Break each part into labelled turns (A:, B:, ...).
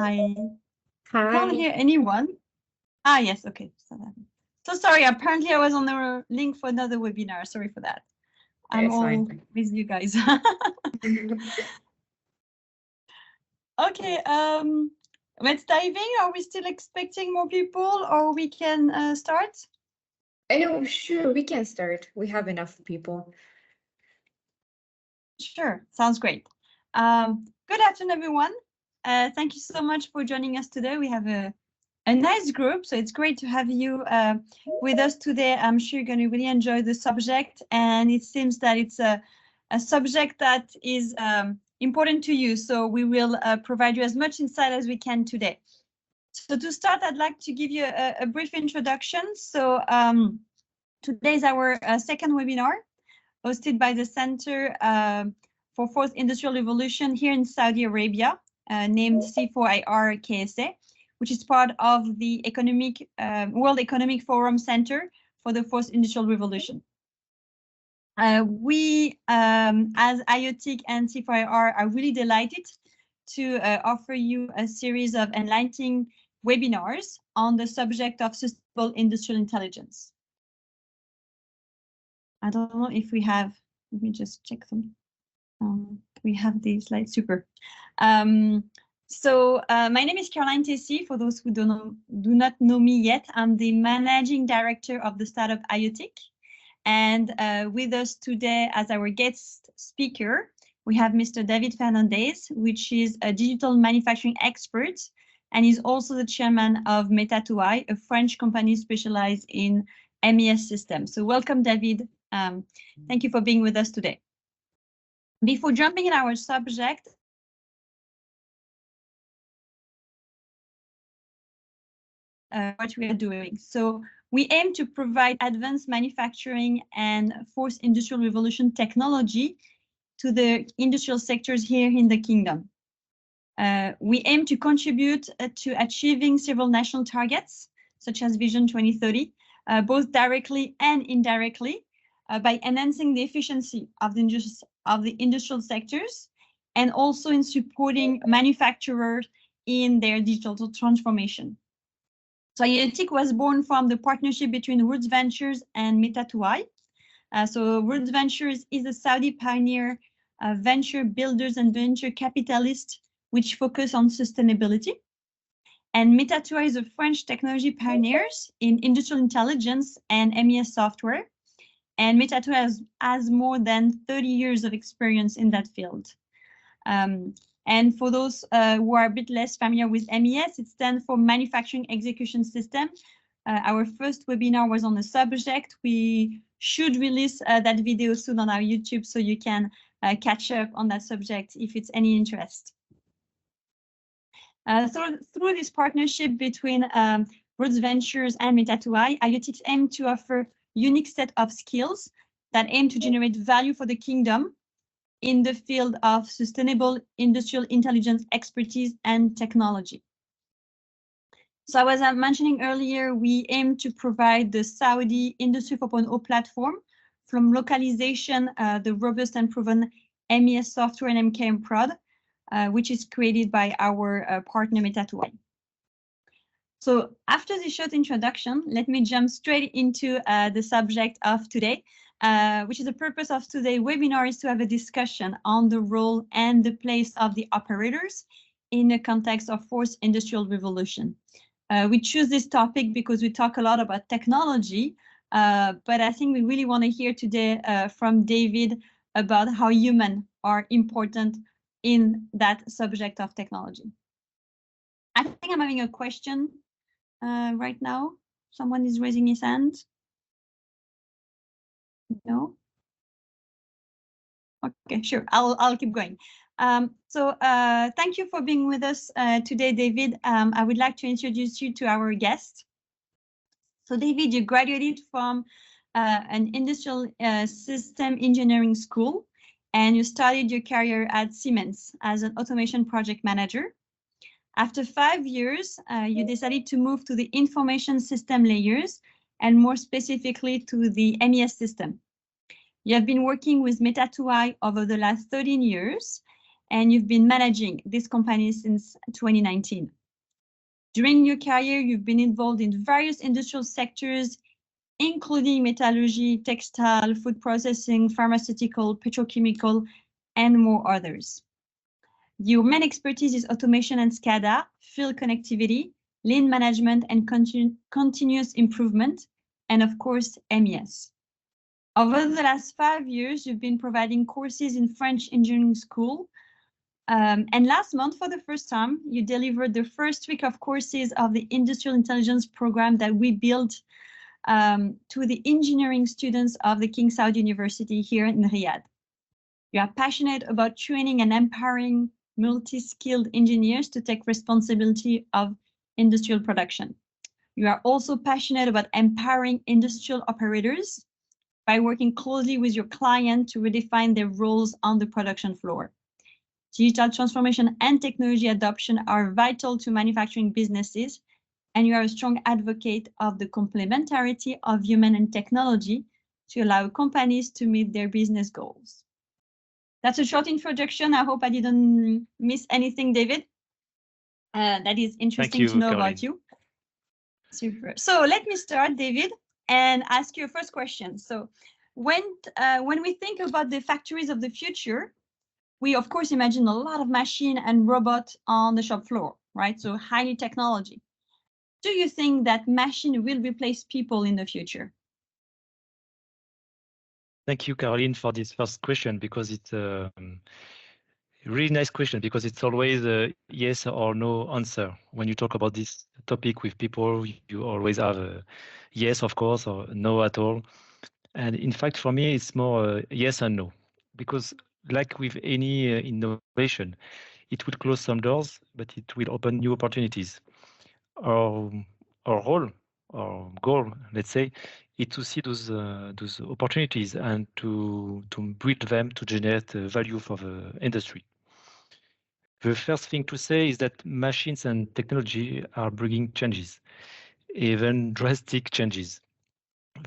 A: Hi.
B: Hi.
A: Can't hear anyone. Ah, yes. Okay. So sorry. Apparently, I was on the link for another webinar. Sorry for that. I'm
B: It's
A: all
B: fine.
A: with you guys. Okay. Let's dive in. Are we still expecting more people, or we can start?
B: Oh, sure. We can start. We have enough people.
A: Sure. Sounds great. Good afternoon, everyone. Thank you so much for joining us today. We have a nice group, so it's great to have you with us today. I'm sure you're going to really enjoy the subject, and it seems that it's a subject that is important to you, so we will provide you as much insight as we can today. So to start, I'd like to give you a brief introduction. So today is our second webinar hosted by the Center for Fourth Industrial Revolution here in Saudi Arabia, named C4IR KSA, which is part of the World Economic Forum Center for the Fourth Industrial Revolution. We, as Eyotic and C4IR, are really delighted to offer you a series of enlightening webinars on the subject of sustainable industrial intelligence. I don't know if we have, let me just check them. We have the slides, super. So my name is Caroline Tessie. For those who do not know me yet, I'm the managing director of the startup Eyotic. And with us today as our guest speaker, we have Mr. David Fernandez, which is a digital manufacturing expert, and he's also the chairman of Meta2i, a French company specialized in MES systems. So welcome, David. Thank you for being with us today. Before jumping in our subject, what we are doing. So we aim to provide advanced manufacturing and fourth industrial revolution technology to the industrial sectors here in the kingdom. We aim to contribute to achieving several national targets, such as Vision 2030, both directly and indirectly, by enhancing the efficiency of the industrial sectors, and also in supporting manufacturers in their digital transformation. So Eyotic was born from the partnership between Roots Ventures and Meta2i. So Roots Ventures is a Saudi pioneer venture builders and venture capitalists which focus on sustainability. And Meta2i is a French technology pioneers in industrial intelligence and MES software. And Meta2i has more than 30 years of experience in that field. And for those who are a bit less familiar with MES, it stands for Manufacturing Execution System. Our first webinar was on the subject. We should release that video soon on our YouTube, so you can catch up on that subject if it's any interest. So through this partnership between Roots Ventures and Meta2i, Eyotic aim to offer unique set of skills that aim to generate value for the kingdom in the field of sustainable industrial intelligence expertise and technology. So as I was mentioning earlier, we aim to provide the Saudi Industry 4.0 platform from localization, the robust and proven MES software and MKM prod, which is created by our partner Meta2i. So after this short introduction, let me jump straight into the subject of today, which is the purpose of today's webinar is to have a discussion on the role and the place of the operators in the context of fourth industrial revolution. We choose this topic because we talk a lot about technology, but I think we really want to hear today from David about how humans are important in that subject of technology. I think I'm having a question right now. Someone is raising his hand. No? Okay, sure. I'll keep going. So thank you for being with us today, David. I would like to introduce you to our guest. So David, you graduated from an industrial system engineering school, and you started your career at Siemens as an automation project manager. After 5 years, you decided to move to the information system layers, and more specifically to the MES system. You have been working with Meta2i over the last 13 years, and you've been managing this company since 2019. During your career, you've been involved in various industrial sectors, including metallurgy, textile, food processing, pharmaceutical, petrochemical, and more others. Your main expertise is automation and SCADA, field connectivity, lean management, and continuous improvement, and of course, MES. Over the last 5 years, you've been providing courses in French engineering school. And last month, for the first time, you delivered the first week of courses of the Industrial Intelligence program that we built to the engineering students of the King Saud University here in Riyadh. You are passionate about training and empowering multi-skilled engineers to take responsibility of industrial production. You are also passionate about empowering industrial operators by working closely with your client to redefine their roles on the production floor. Digital transformation and technology adoption are vital to manufacturing businesses, and you are a strong advocate of the complementarity of human and technology to allow companies to meet their business goals. That's a short introduction. I hope I didn't miss anything, David. That is interesting to know about you. Super. So let me start, David, and ask you a first question. So when we think about the factories of the future, we of course imagine a lot of machine and robot on the shop floor, right? So highly technology. Do you think that machine will replace people in the future?
C: Thank you, Caroline, for this first question, because it's a really nice question, because it's always a yes or no answer. When you talk about this topic with people, you always have a yes, of course, or no at all. And in fact, for me, it's more yes and no, because like with any innovation, it will close some doors, but it will open new opportunities. Our role, our goal, let's say, is to see those opportunities and to build them to generate value for the industry. The first thing to say is that machines and technology are bringing changes, even drastic changes.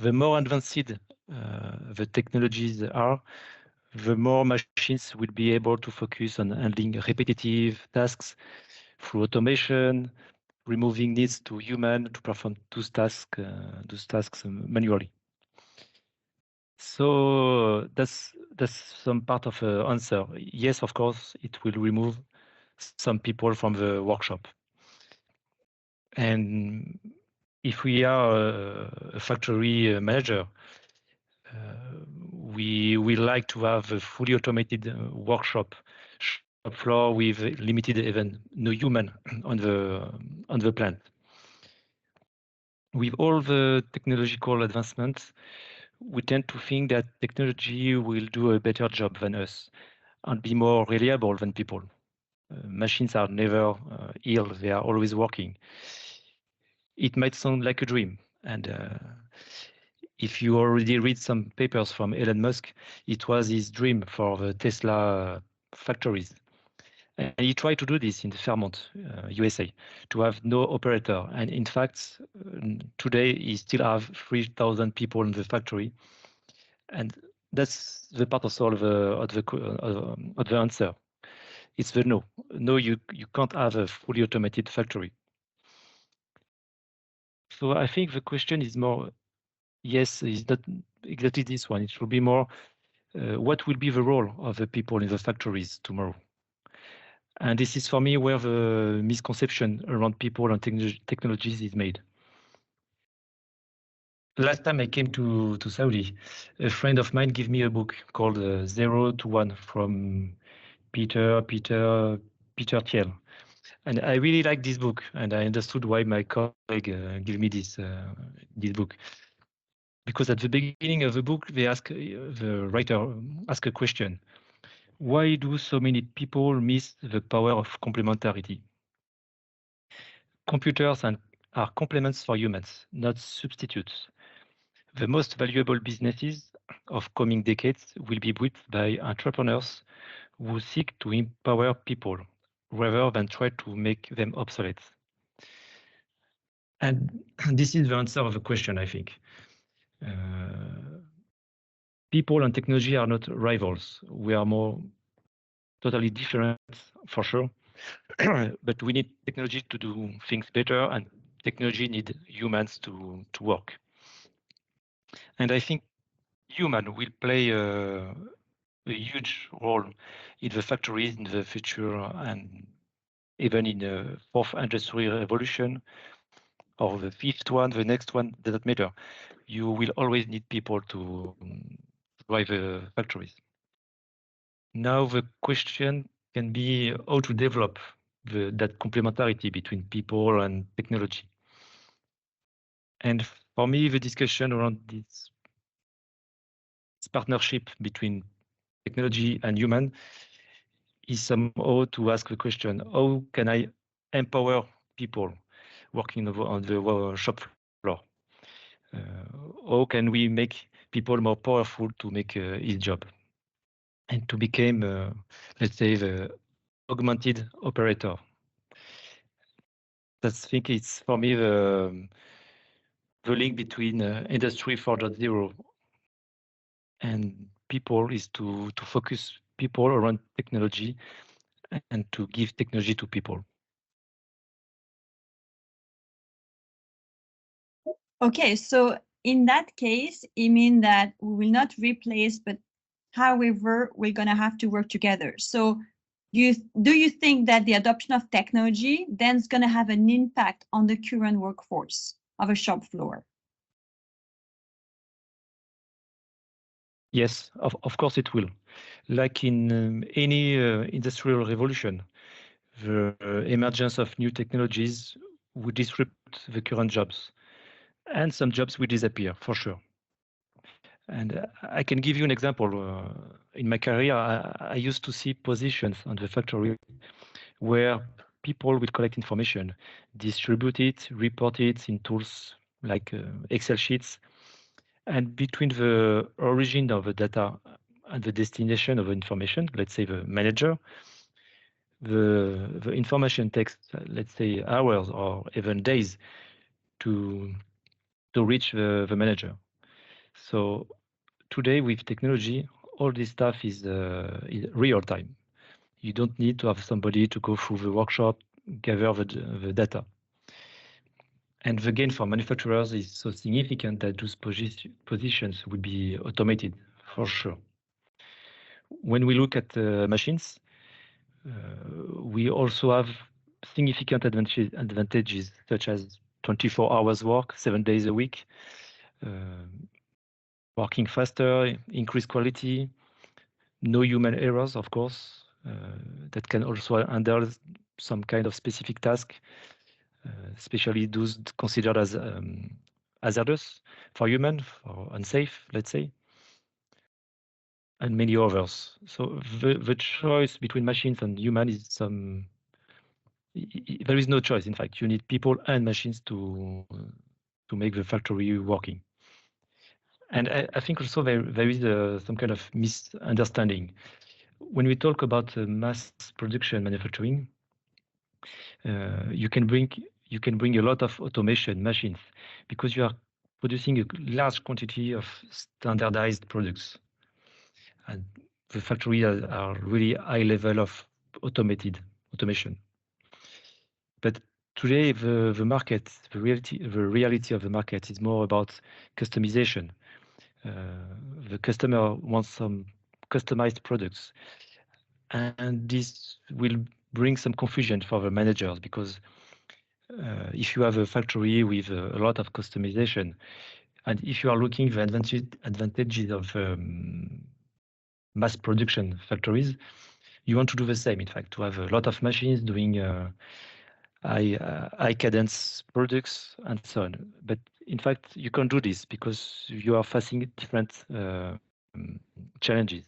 C: The more advanced the technologies are, the more machines will be able to focus on handling repetitive tasks through automation, removing needs to human to perform those tasks manually. So that's some part of the answer. Yes, of course, it will remove some people from the workshop. And if we are a factory manager, we like to have a fully automated workshop floor with limited, even no human on the plant. With all the technological advancements, we tend to think that technology will do a better job than us and be more reliable than people. Machines are never ill, they are always working. It might sound like a dream, and if you already read some papers from Elon Musk, it was his dream for the Tesla factories. And he tried to do this in Fairmont, USA, to have no operator. And in fact, today he still have 3,000 people in the factory. And that's the part of the answer. It's the no. No, you can't have a fully automated factory. So I think the question is more, yes, it's not exactly this one. It should be more, what will be the role of the people in the factories tomorrow? And this is for me where the misconception around people and technologies is made. Last time I came to Saudi, a friend of mine gave me a book called 0 to 1 from Peter Thiel. And I really liked this book, and I understood why my colleague gave me this book. Because at the beginning of the book, they the writer asked a question. Why do so many people miss the power of complementarity? Computers are complements for humans, not substitutes. The most valuable businesses of coming decades will be built by entrepreneurs who seek to empower people rather than try to make them obsolete. And this is the answer of the question, I think. People and technology are not rivals. We are more totally different for sure. But we need technology to do things better, and technology need humans to work. And I think human will play a huge role in the factories in the future, and even in the fourth industrial revolution or the fifth one, the next one, doesn't matter. You will always need people to drive the factories. Now the question can be how to develop that complementarity between people and technology. And for me, the discussion around this partnership between technology and human is somehow to ask the question, how can I empower people working on the shop floor? How can we make people more powerful to make his job and to become, let's say, the augmented operator? I think it's, for me, the link between Industry 4.0 and people is to focus people around technology and to give technology to people.
A: Okay, so in that case, it means that we will not replace, but however, we're going to have to work together. So do you think that the adoption of technology then is going to have an impact on the current workforce of a shop floor?
C: Yes, of course it will. Like in any industrial revolution, the emergence of new technologies will disrupt the current jobs, and some jobs will disappear for sure. And I can give you an example. In my career, I used to see positions on the factory where people will collect information, distribute it, report it in tools like Excel sheets. And between the origin of the data and the destination of the information, let's say the manager, the information takes, let's say, hours or even days to reach the manager. So today with technology, all this stuff is real time. You don't need to have somebody to go through the workshop, gather the data. And the gain for manufacturers is so significant that those positions will be automated for sure. When we look at machines, we also have significant advantages such as 24 hours work, 7 days a week, working faster, increased quality, no human errors, of course, that can also handle some kind of specific task, especially those considered as hazardous for human, or unsafe, let's say, and many others. So the choice between machines and human is there is no choice. In fact, you need people and machines to make the factory working. And I think also there is some kind of misunderstanding. When we talk about mass production manufacturing, you can bring a lot of automation machines because you are producing a large quantity of standardized products, and the factories are really high level of automation. But today, the market, the reality of the market is more about customization. The customer wants some customized products, and this will bring some confusion for the managers because if you have a factory with a lot of customization, and if you are looking at the advantages of mass production factories, you want to do the same. In fact, to have a lot of machines doing high cadence products and so on. But in fact, you can't do this because you are facing different challenges.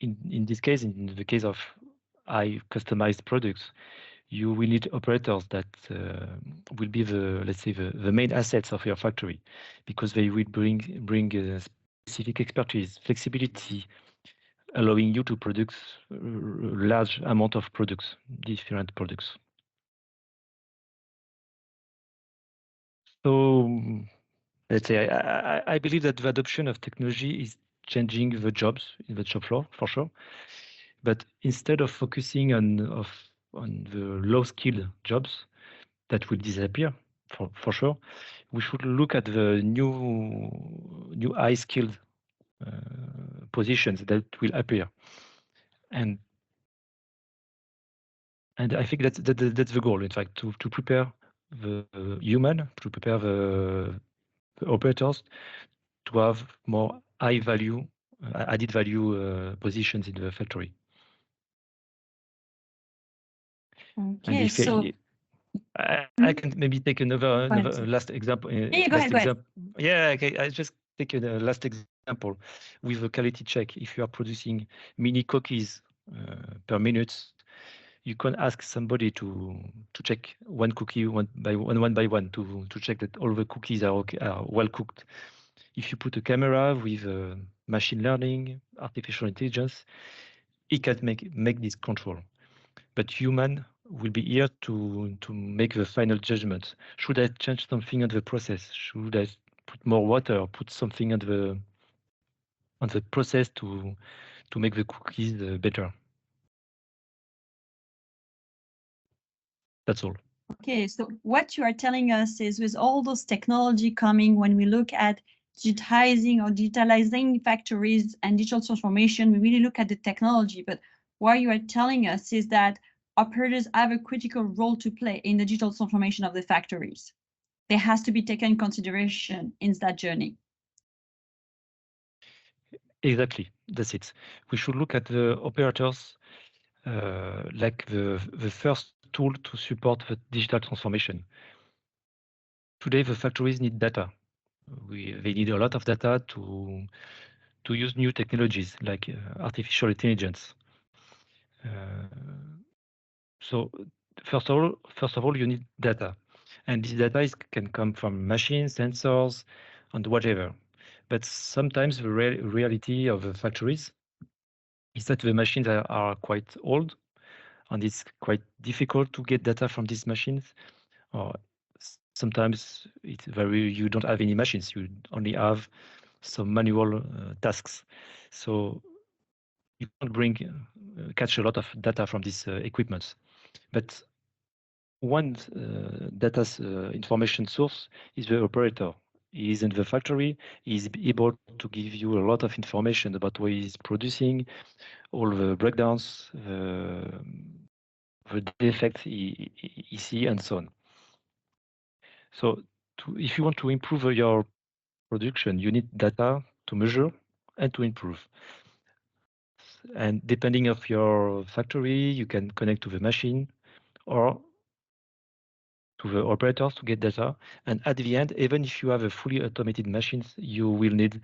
C: In this case, in the case of high customized products, you will need operators that will be let's say the main assets of your factory, because they will bring specific expertise, flexibility, allowing you to produce a large amount of products, different products. So let's say I believe that the adoption of technology is changing the jobs in the shop floor for sure. But instead of focusing on the low-skilled jobs that will disappear for sure, we should look at the new high-skilled positions that will appear, and I think that's the goal. In fact, to prepare the human, to prepare the operators to have more high value, added value positions in the factory.
A: Okay, so
C: I can maybe take another last example.
A: Yeah, go ahead.
C: Yeah, okay. I just take a last example with a quality check. If you are producing mini cookies per minute, you can ask somebody to check one cookie one by one to check that all the cookies are well cooked. If you put a camera with machine learning, artificial intelligence, it can make this control. But human will be here to make the final judgment. Should I change something on the process? Should I put more water? Put something on the process to make the cookies better? That's all. Okay, so what you are telling us is, with all those technology coming, when we look at digitalizing factories and digital transformation, we really look at the technology. But what you are telling us is that operators have a critical role to play in the digital transformation of the factories. There has to be taken consideration in that journey. Exactly, that's it. We should look at the operators like the first tool to support the digital transformation. Today, the factories need data. They need a lot of data to use new technologies like artificial intelligence. So first of all, you need data, and this data can come from machines, sensors, and whatever. But sometimes the reality of the factories is that the machines are quite old, and it's quite difficult to get data from these machines. Or sometimes you don't have any machines. You only have some manual tasks. So you can't catch a lot of data from these equipments. But one data information source is the operator. He is in the factory. He is able to give you a lot of information about what he is producing, all the breakdowns, the defects he sees, and so on. So if you want to improve your production, you need data to measure and to improve. And depending on your factory, you can connect to the machine or to the operators to get data. And at the end, even if you have a fully automated machines, you will need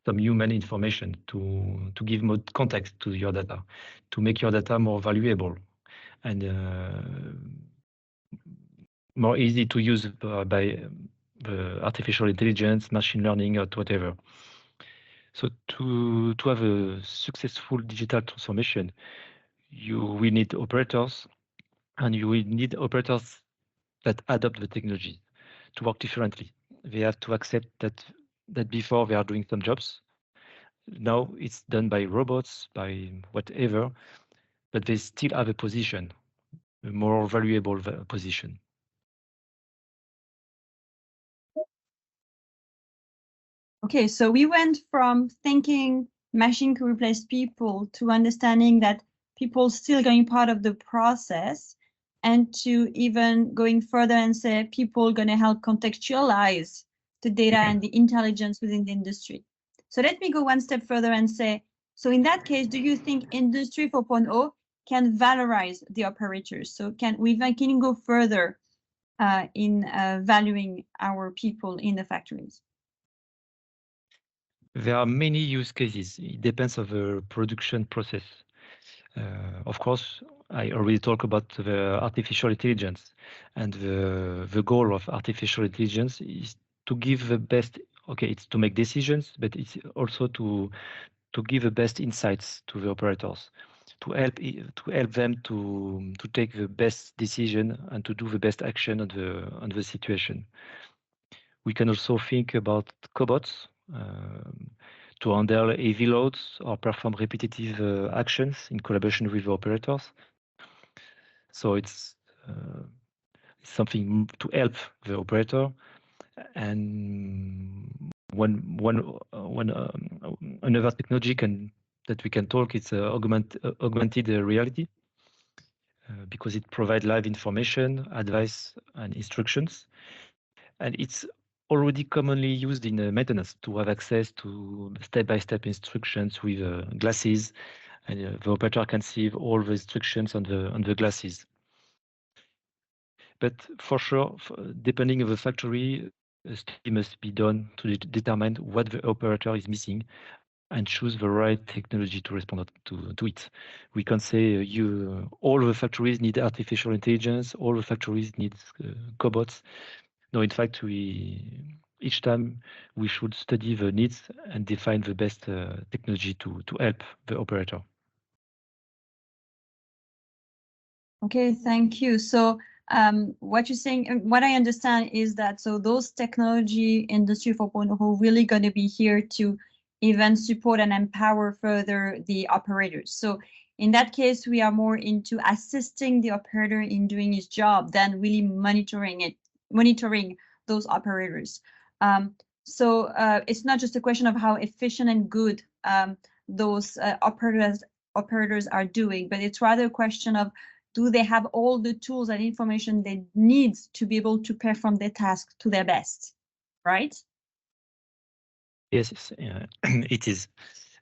C: some human information to give more context to your data, to make your data more valuable and more easy to use by the artificial intelligence, machine learning, or whatever. So to have a successful digital transformation, you will need operators, and you will need operators that adopt the technology to work differently. They have to accept that before they are doing some jobs, now it's done by robots, by whatever, but they still have a position, a more valuable position. Okay, so we went from thinking machine could replace people to understanding that people still going part of the process, and to even going further and say people going to help contextualize the data and the intelligence within the industry. So let me go one step further and say, so in that case, do you think Industry 4.0 can valorize the operators? So can we go further in valuing our people in the factories? There are many use cases. It depends on the production process. Of course, I already talked about the artificial intelligence, and the goal of artificial intelligence is to give the best. Okay, it's to make decisions, but it's also to give the best insights to the operators, to help them to take the best decision and to do the best action on the situation. We can also think about cobots to handle heavy loads or perform repetitive actions in collaboration with the operators. So it's something to help the operator. And another technology that we can talk, it's augmented reality, because it provides live information, advice, and instructions. And it's already commonly used in maintenance to have access to step-by-step instructions with glasses, and the operator can see all the instructions on the glasses. But for sure, depending on the factory, a study must be done to determine what the operator is missing and choose the right technology to respond to it. We can say all the factories need artificial intelligence, all the factories need cobots. No, in fact, each time we should study the needs and define the best technology to help the operator.
A: Okay, thank you. So what you're saying, what I understand is that so those technology industry 4.0 really going to be here to even support and empower further the operators. So in that case, we are more into assisting the operator in doing his job than really monitoring those operators. So it's not just a question of how efficient and good those operators are doing, but it's rather a question of, do they have all the tools and information they need to be able to perform their task to their best, right?
C: Yes, it is.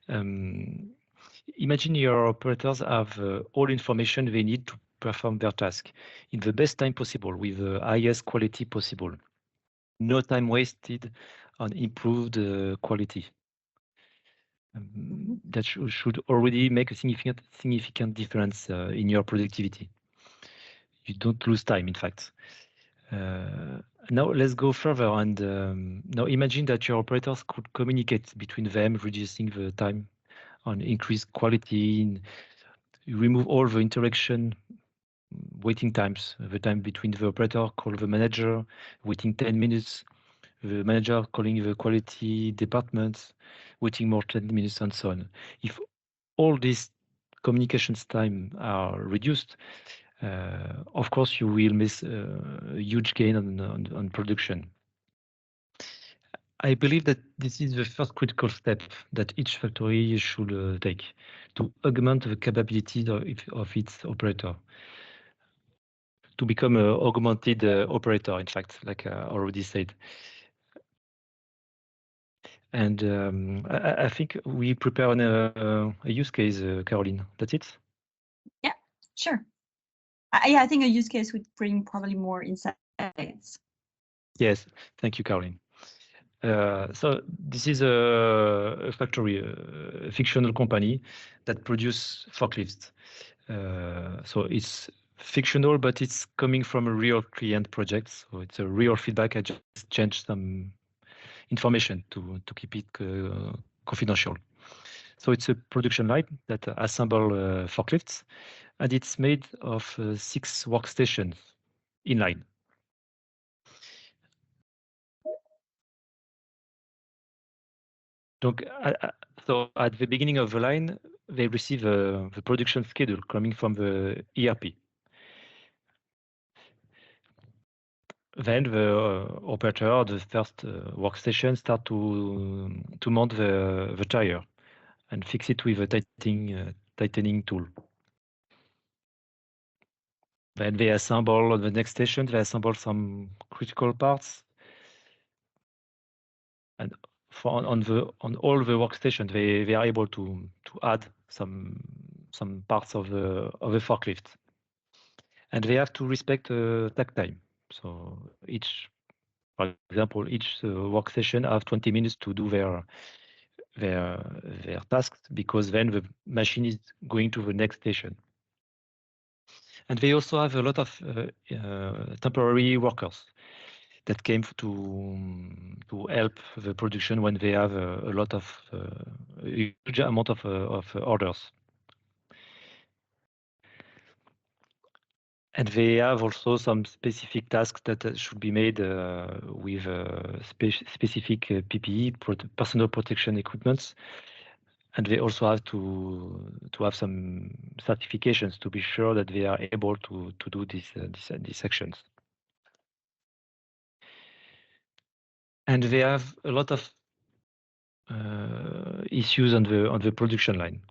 C: Imagine your operators have all information they need to perform their task in the best time possible with the highest quality possible. No time wasted on improved quality. That should already make a significant difference in your productivity. You don't lose time, in fact. Now let's go further, and now imagine that your operators could communicate between them, reducing the time on increased quality. You remove all the interaction waiting times, the time between the operator, call the manager, waiting 10 minutes, the manager calling the quality department, waiting more 10 minutes, and so on. If all these communications time are reduced, of course, you will miss a huge gain on production. I believe that this is the first critical step that each factory should take to augment the capabilities of its operator, to become an augmented operator, in fact, like I already said. And I think we prepare a use case, Caroline. That's it?
A: Yeah, sure. I think a use case would bring probably more insights.
C: Yes, thank you, Caroline. So this is a factory, a fictional company that produces forklifts. So it's fictional, but it's coming from a real client project. So it's a real feedback. I just changed some information to keep it confidential. So it's a production line that assemble forklifts, and it's made of 6 workstations in line. So at the beginning of the line, they receive the production schedule coming from the ERP. Then the operator, the first workstation, start to mount the tire and fix it with a tightening tool. Then they assemble on the next station. They assemble some critical parts, and on all the workstations, they are able to add some parts of the forklift, and they have to respect takt time. So for example, each workstation have 20 minutes to do their tasks, because then the machine is going to the next station. And they also have a lot of temporary workers that came to help the production when they have a lot of a huge amount of orders. And they have also some specific tasks that should be made with specific PPE, personal protection equipments. And they also have to have some certifications to be sure that they are able to do these actions. And they have a lot of issues on the production line.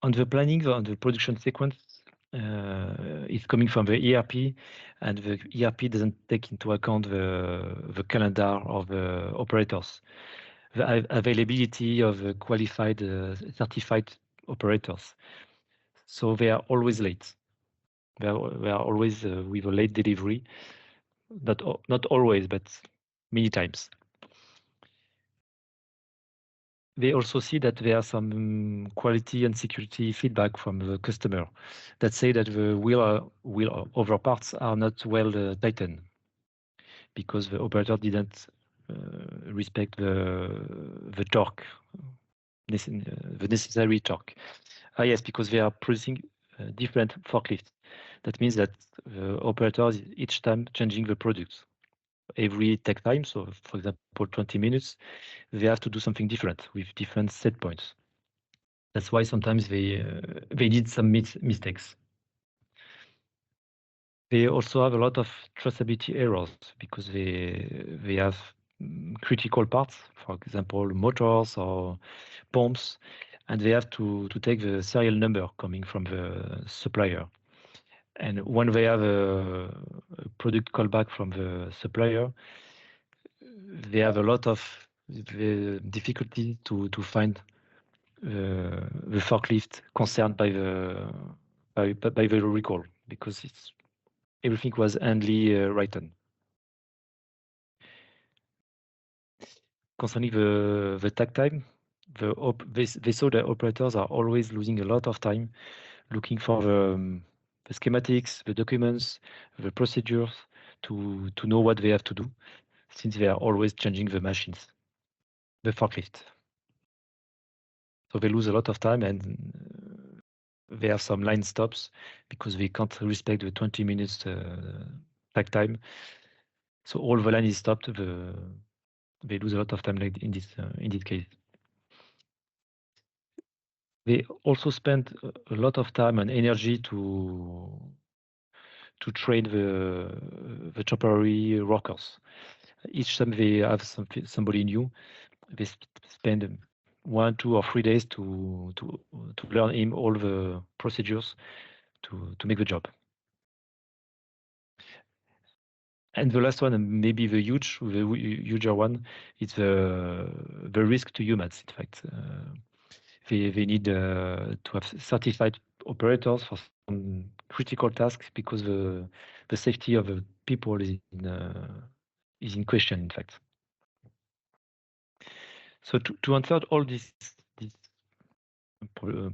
C: On the planning, on the production sequence, it's coming from the ERP, and the ERP doesn't take into account the calendar of the operators, the availability of qualified, certified operators. So they are always late. They are always with a late delivery. Not always, but many times. They also see that there are some quality and security feedback from the customer that say that the wheel over parts are not well tightened because the operator didn't respect the torque, the necessary torque. Yes, because they are producing different forklifts. That means that the operator is each time changing the product. Every take time, so for example, 20 minutes, they have to do something different with different set points. That's why sometimes they did some mistakes. They also have a lot of traceability errors because they have critical parts, for example, motors or pumps, and they have to take the serial number coming from the supplier. And when they have a product callback from the supplier, they have a lot of difficulty to find the forklift concerned by the recall because everything was handily written. Concerning the takt time, they saw that operators are always losing a lot of time looking for the schematics, the documents, the procedures to know what they have to do, since they are always changing the machines, the forklift. So they lose a lot of time, and they have some line stops because they can't respect the 20 minutes takt time. So all the line is stopped. They lose a lot of time like in this case. They also spend a lot of time and energy to train the temporary workers. Each time they have somebody new, they spend 1, 2, or 3 days to learn him all the procedures to make the job. And the last one, and maybe the huger one, is the risk to humans. In fact, they need to have certified operators for some critical tasks because the safety of the people is in question. In fact, so to answer all these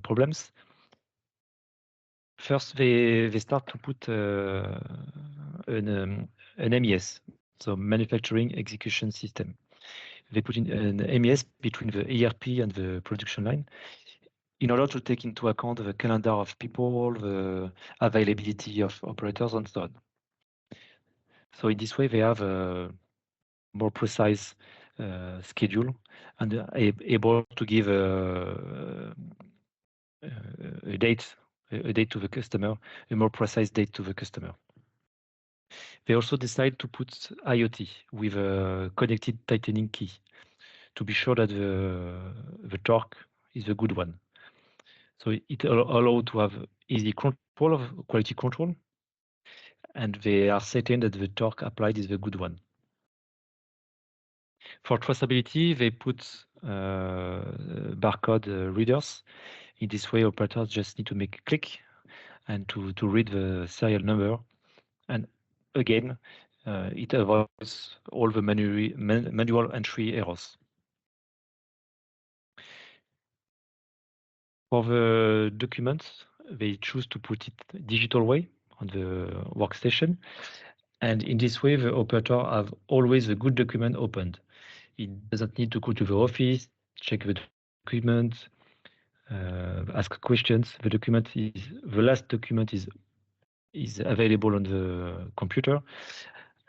C: problems, first they start to put an MES, so manufacturing execution system. They put in an MES between the ERP and the production line in order to take into account the calendar of people, the availability of operators, and so on. So in this way, they have a more precise schedule and able to give a date to the customer, a more precise date to the customer. They also decide to put IoT with a connected tightening key to be sure that the torque is the good one. So it allows to have easy control of quality control, and they are certain that the torque applied is the good one. For traceability, they put barcode readers. In this way, operators just need to make a click and to read the serial number. And again, it avoids all the manual entry errors. For the documents, they choose to put it digital way on the workstation. And in this way, the operator have always a good document opened. It doesn't need to go to the office, check the document, ask questions. The last document is available on the computer,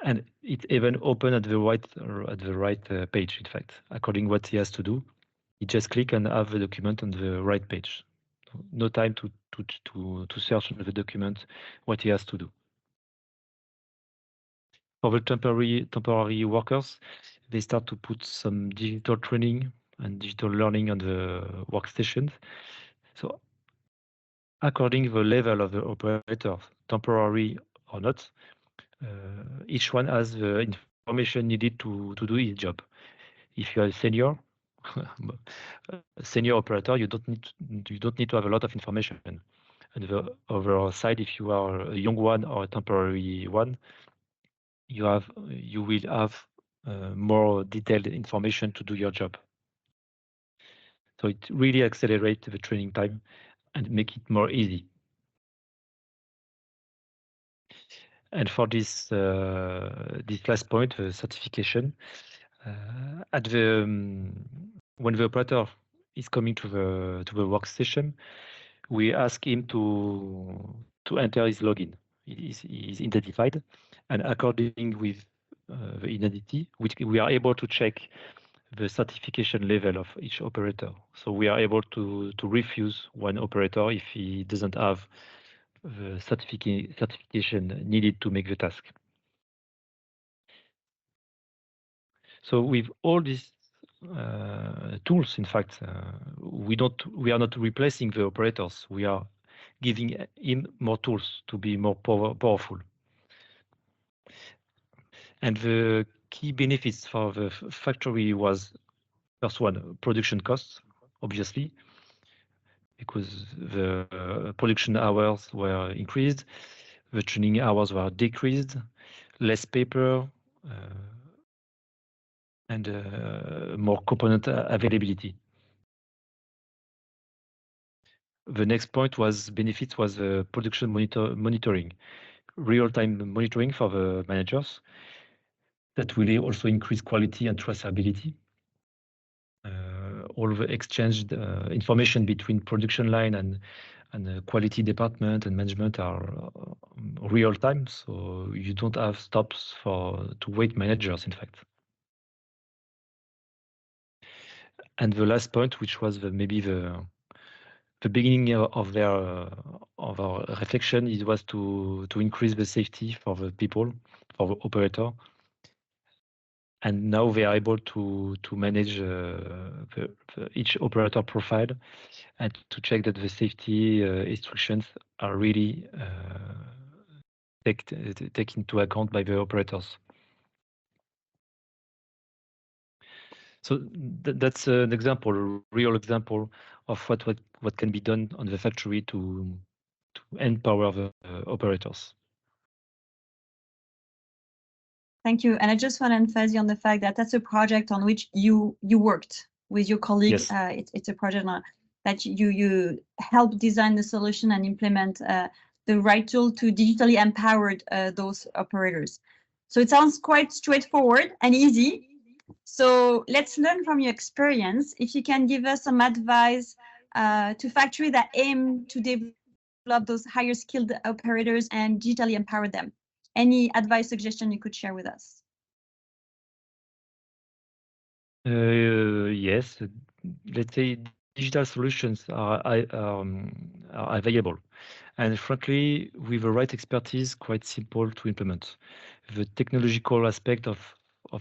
C: and it's even open at the right page. In fact, according what he has to do, he just click and have the document on the right page. No time to search on the document what he has to do. For the temporary workers, they start to put some digital training and digital learning on the workstations. So according to the level of the operator, temporary or not, each one has the information needed to do his job. If you are a senior operator, you don't need to have a lot of information. And the other side, if you are a young one or a temporary one, you will have more detailed information to do your job. So it really accelerates the training time and make it more easy. And for this last point, the certification, when the operator is coming to the workstation, we ask him to enter his login. He is identified, and according with the identity, we are able to check the certification level of each operator. So we are able to refuse one operator if he doesn't have the certification needed to make the task. So with all these tools, in fact, we are not replacing the operators. We are giving him more tools to be more powerful. And the key benefits for the factory was, first one, production costs, obviously, because the production hours were increased, the training hours were decreased, less paper, and more component availability. The next point was benefits was production monitoring, real-time monitoring for the managers. That will also increase quality and traceability. All the exchanged information between production line and the quality department and management are real time, so you don't have stops to wait managers, in fact. And the last point, which was maybe the beginning of our reflection, was to increase the safety for the people, for the operator. And now they are able to manage each operator profile and to check that the safety instructions are really taken into account by the operators. So that's an example, a real example of what can be done on the factory to empower the operators.
A: Thank you. And I just want to emphasize on the fact that that's a project on which you worked with your colleague. Yes. It's a project that you help design the solution and implement the right tool to digitally empower those operators. So it sounds quite straightforward and easy. So let's learn from your experience. If you can give us some advice to factories that aim to develop those higher skilled operators and digitally empower them. Any advice, suggestion you could share with us?
C: Yes, let's say digital solutions are available, and frankly, with the right expertise, quite simple to implement. The technological aspect of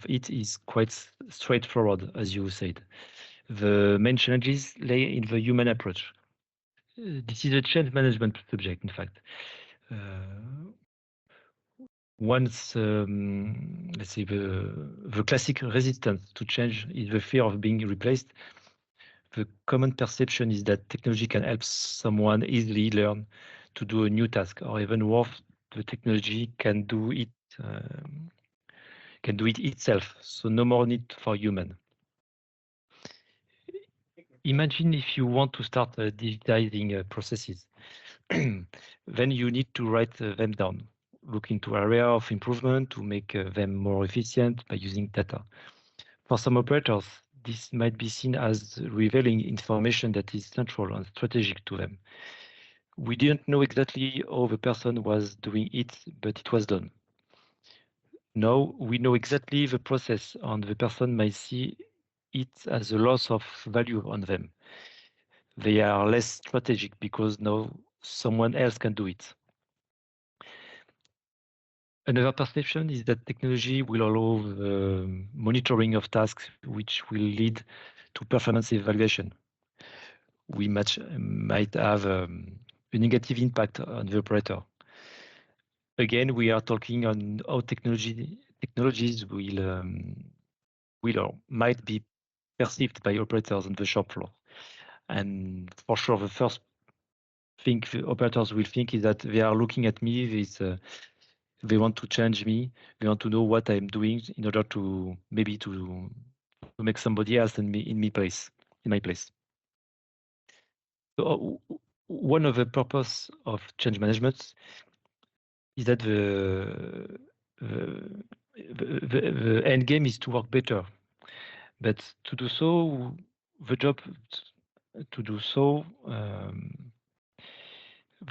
C: it is quite straightforward, as you said. The main challenges lay in the human approach. This is a change management subject, in fact. Once, let's say, the classic resistance to change is the fear of being replaced. The common perception is that technology can help someone easily learn to do a new task, or even worse, the technology can do it itself. So no more need for human. Imagine if you want to start digitizing processes, then you need to write them down. Look into area of improvement to make them more efficient by using data. For some operators, this might be seen as revealing information that is central and strategic to them. We didn't know exactly how the person was doing it, but it was done. Now we know exactly the process, and the person might see it as a loss of value on them. They are less strategic because now someone else can do it. Another perception is that technology will allow the monitoring of tasks, which will lead to performance evaluation. We might have a negative impact on the operator. Again, we are talking on how technologies will or might be perceived by operators on the shop floor. And for sure, the first thing the operators will think is that they are looking at me, they want to change me, they want to know what I'm doing in order to maybe to make somebody else in my place. So one of the purpose of change management is that the end game is to work better, but to do so, the job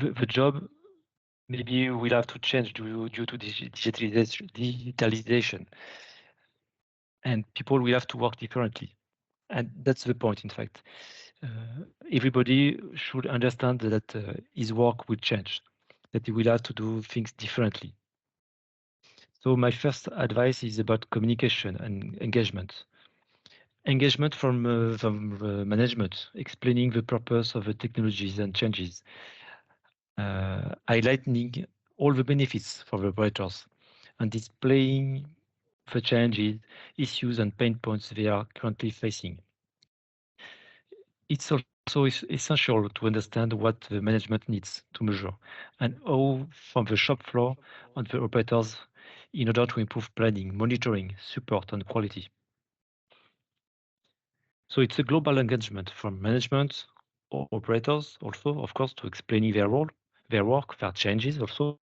C: the job maybe will have to change due to digitalization, and people will have to work differently. And that's the point, in fact. Everybody should understand that his work will change, that he will have to do things differently. So my first advice is about communication and engagement. Engagement from management, explaining the purpose of the technologies and changes, highlighting all the benefits for the operators, and displaying the changes, issues, and pain points they are currently facing. It's also essential to understand what the management needs to measure and how from the shop floor and the operators in order to improve planning, monitoring, support, and quality. So it's a global engagement from management or operators also, of course, to explaining their role, their work, their changes also,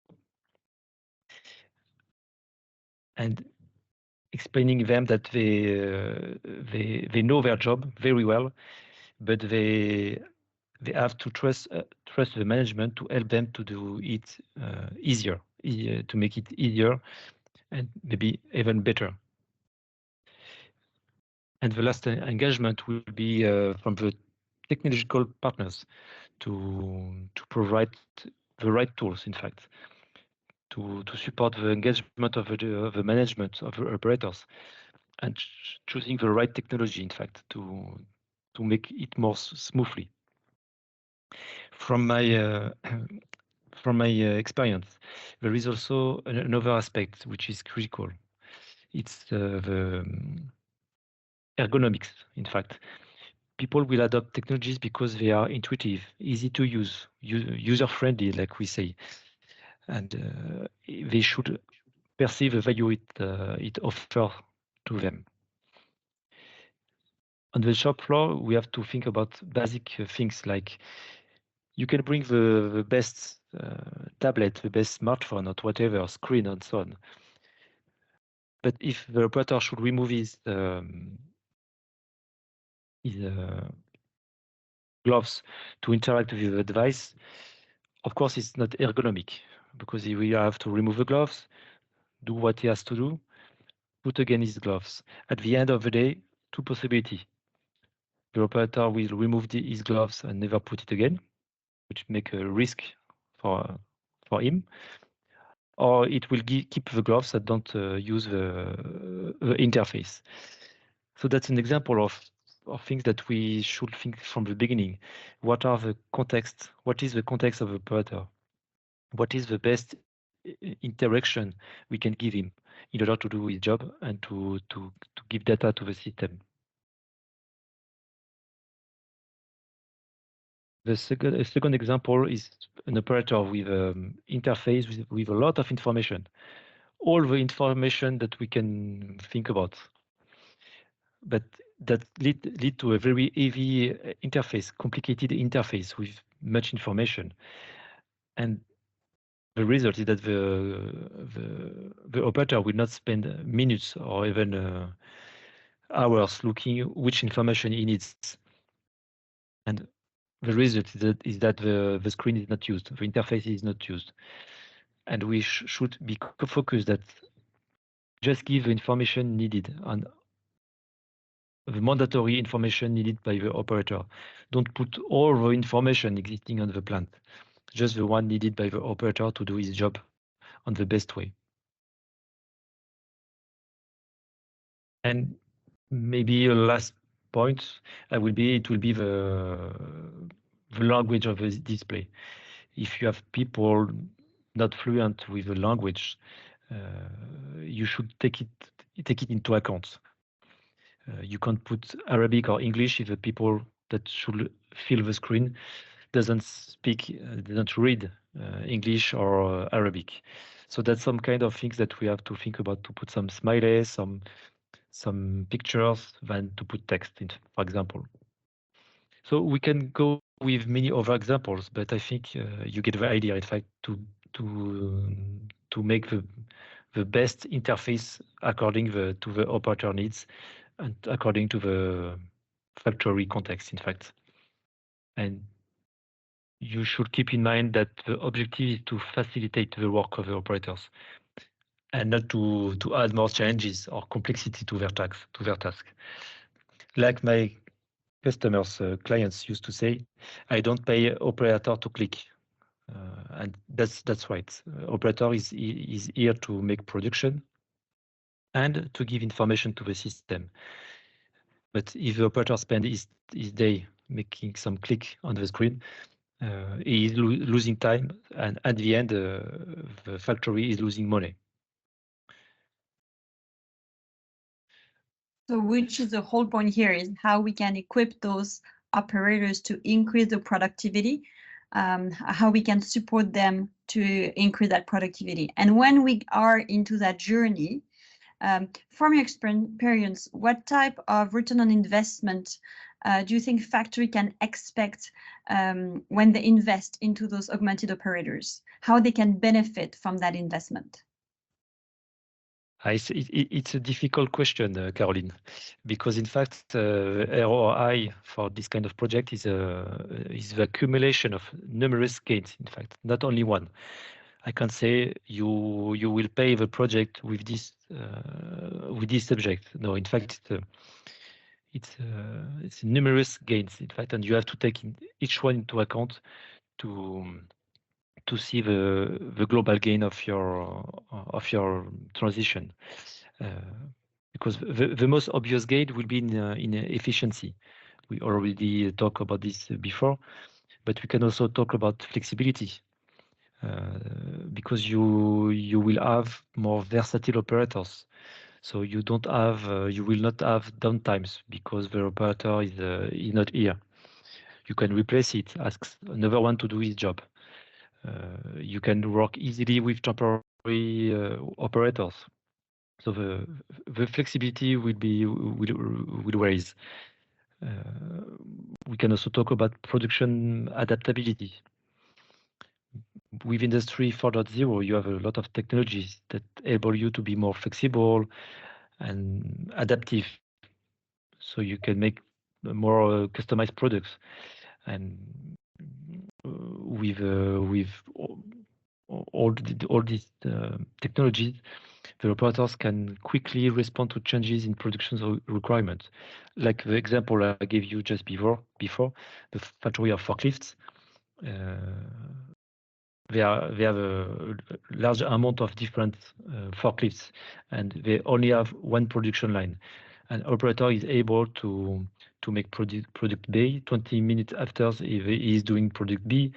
C: and explaining them that they know their job very well, but they have to trust the management to help them to do it easier, to make it easier and maybe even better. And the last engagement will be from the technological partners to provide the right tools, in fact, to support the engagement of the management of the operators and choosing the right technology, in fact, to make it more smoothly. From my experience, there is also another aspect which is critical. It's the ergonomics, in fact. People will adopt technologies because they are intuitive, easy to use, user-friendly, like we say, and they should perceive the value it offers to them. On the shop floor, we have to think about basic things like you can bring the best tablet, the best smartphone, or whatever, screen, and so on. But if the operator should remove his gloves to interact with the device, of course, it's not ergonomic because he will have to remove the gloves, do what he has to do, put again his gloves. At the end of the day, two possibilities. The operator will remove his gloves and never put it again, which make a risk for him, or it will keep the gloves that don't use the interface. So that's an example of things that we should think from the beginning. What is the context of the operator? What is the best interaction we can give him in order to do his job and to give data to the system? The second example is an operator with interface with a lot of information, all the information that we can think about, but that lead to a very heavy interface, complicated interface with much information, and the result is that the operator will not spend minutes or even hours looking which information he needs. And the result is that the screen is not used, the interface is not used. And we should be focused that just give the information needed and the mandatory information needed by the operator. Don't put all the information existing on the plant, just the one needed by the operator to do his job on the best way. And maybe a last point it will be the language of the display. If you have people not fluent with the language, you should take it into account. You can't put Arabic or English if the people that should fill the screen doesn't read English or Arabic. So that's some kind of things that we have to think about, to put some smileys, some pictures, than to put text in, for example. So we can go with many other examples, but I think you get the idea. In fact, to make the best interface according to the operator needs and according to the factory context, in fact. And you should keep in mind that the objective is to facilitate the work of the operators and not to add more challenges or complexity to their task. Like my customers, clients used to say, I don't pay operator to click. And that's right. Operator is here to make production and to give information to the system. But if the operator spends his day making some click on the screen, he is losing time, and at the end, the factory is losing money.
A: So which is the whole point here is how we can equip those operators to increase the productivity, how we can support them to increase that productivity. And when we are into that journey, from your experience, what type of return on investment do you think factory can expect when they invest into those augmented operators? How they can benefit from that investment?
C: It's a difficult question, Caroline, because in fact, ROI for this kind of project is the accumulation of numerous gains. In fact, not only one. I can say you will pay the project with this subject. No, in fact, it's numerous gains. In fact, and you have to take each one into account to see the global gain of your transition, because the most obvious gain will be in efficiency. We already talked about this before, but we can also talk about flexibility, because you will have more versatile operators. So you will not have downtimes because the operator is not here. You can replace it, ask another one to do his job. You can work easily with temporary operators. So the flexibility will raise. We can also talk about production adaptability. With Industry 4.0, you have a lot of technologies that enable you to be more flexible and adaptive. So you can make more customized products. And with all these technologies, the operators can quickly respond to changes in production requirements. Like the example I gave you just before the factory of forklifts. They have a large amount of different forklifts, and they only have one production line. An operator is able to make product B 20 minutes after he is doing product B,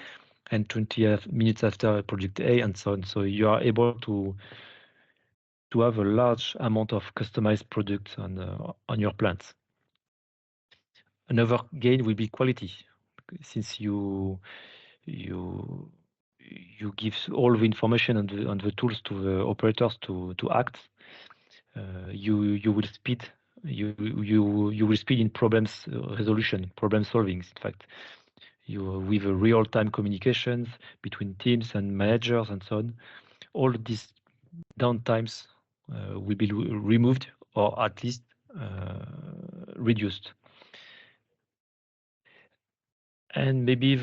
C: and 20 minutes after product A, and so on. So you are able to have a large amount of customized products on your plants. Another gain will be quality, since you give all the information on the tools to the operators to act. You will speed. You will speed in problems resolution, problem solving. In fact, with real-time communications between teams and managers and so on. All these downtimes will be removed, or at least reduced. And maybe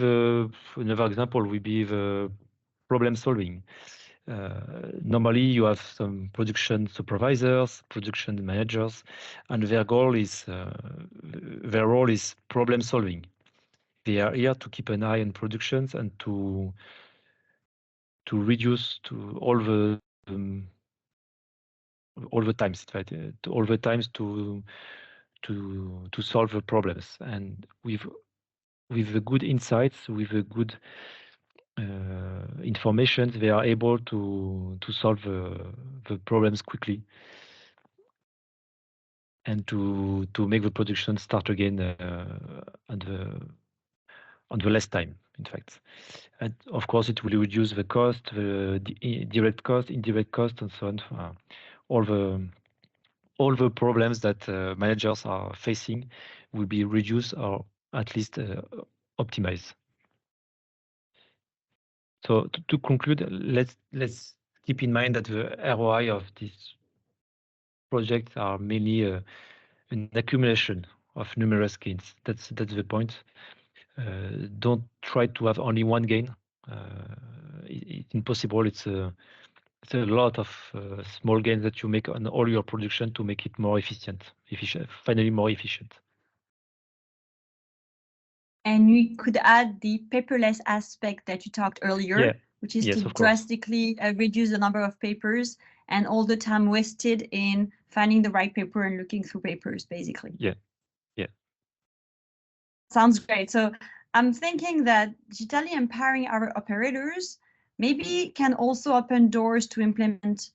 C: another example would be the problem solving. Normally, you have some production supervisors, production managers, and their role is problem solving. They are here to keep an eye on productions and to reduce to all the times, right? All the times to solve the problems, and with the good insights, with the good information, they are able to solve the problems quickly and to make the production start again on the less time, in fact. And of course, it will reduce the cost, the direct cost, indirect cost, and so on. All the problems that managers are facing will be reduced or at least optimized. So to conclude, let's keep in mind that the ROI of these projects are mainly an accumulation of numerous gains. That's the point. Don't try to have only one gain. It's impossible. It's a lot of small gains that you make on all your production to make it more efficient, finally more efficient.
A: And we could add the paperless aspect that you talked earlier, which is to drastically reduce the number of papers and all the time wasted in finding the right paper and looking through papers, basically.
C: Yeah.
A: Sounds great. So I'm thinking that digitally empowering our operators maybe can also open doors to implement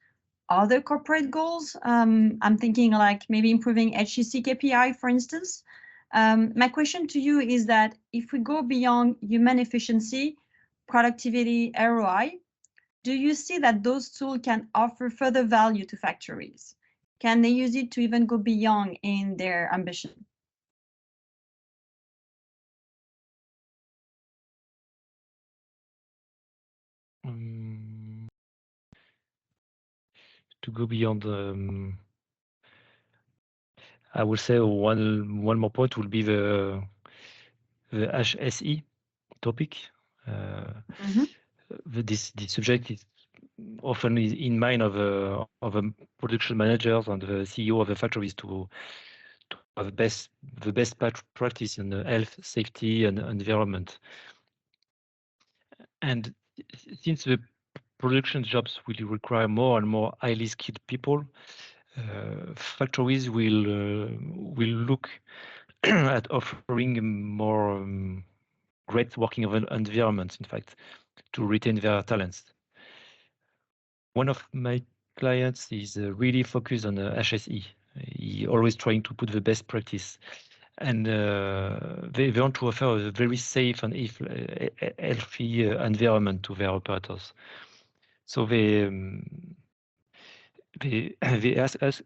A: other corporate goals. I'm thinking like maybe improving HEC KPI, for instance. My question to you is that if we go beyond human efficiency, productivity, ROI, do you see that those tools can offer further value to factories? Can they use it to even go beyond in their ambition?
C: To go beyond, I would say one more point will be the HSE topic. This subject is often in mind of production managers and the CEO of the factories to have the best practice in the health, safety, and environment. And since the production jobs will require more and more highly skilled people, factories will look at offering more great working environments, in fact, to retain their talents. One of my clients is really focused on the HSE. He always trying to put the best practice, and they want to offer a very safe and healthy environment to their operators. So they ask us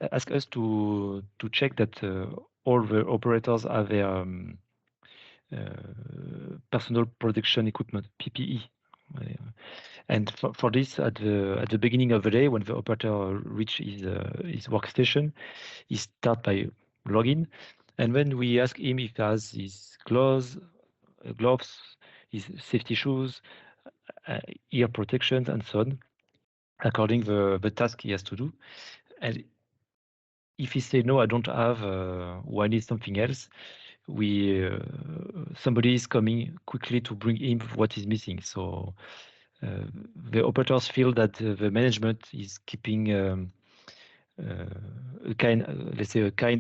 C: to check that all the operators have their personal production equipment, PPE. And for this, at the beginning of the day, when the operator reaches his workstation, he starts by login. And when we ask him if he has his gloves, his safety shoes, ear protections, and so on, according the task he has to do. And if he say no, I don't have, or I need something else, somebody is coming quickly to bring him what is missing. So the operators feel that the management is keeping a kind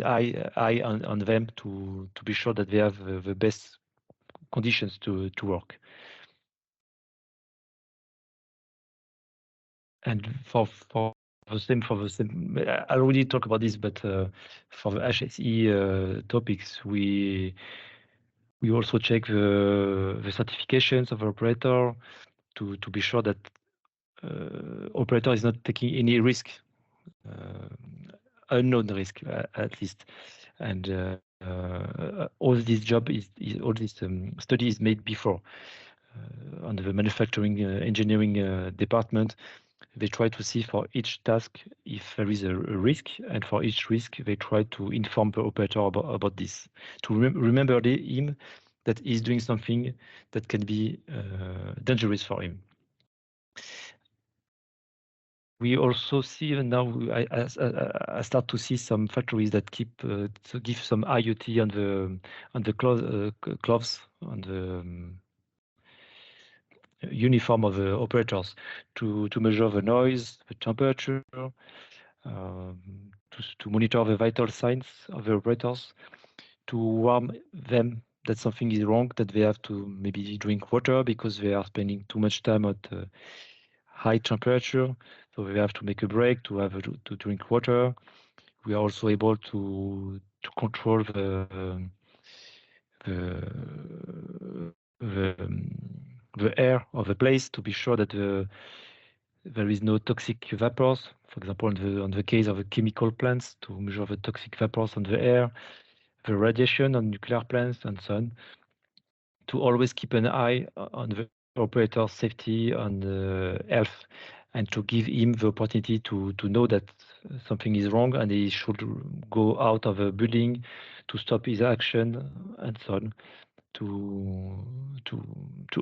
C: eye on them to be sure that they have the best conditions to work. And for the same, I already talked about this, but for the HSE topics, we also check the certifications of the operator to be sure that operator is not taking any risk, unknown risk at least. And all this study is made before on the manufacturing engineering department. they try to see for each task if there is a risk, and for each risk they try to inform the operator about this, to remember him that he's doing something that can be dangerous for him. We also see now, I start to see some factories that keep to give some IoT on the clothes, on the uniform of the operators to measure the noise, the temperature, to monitor the vital signs of the operators, to warn them that something is wrong, that they have to maybe drink water because they are spending too much time at high temperature, so they have to make a break to drink water. We are also able to control the air of the place to be sure that there is no toxic vapors. For example, on the case of the chemical plants, to measure the toxic vapors on the air, the radiation on nuclear plants, and so on. To always keep an eye on the operator's safety, on the health, and to give him the opportunity to know that something is wrong and he should go out of a building to stop his action, and so on, to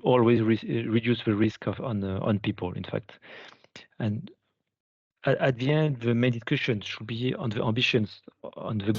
C: always reduce the risk on people, in fact. And at the end, the main discussion should be on the ambitions, on the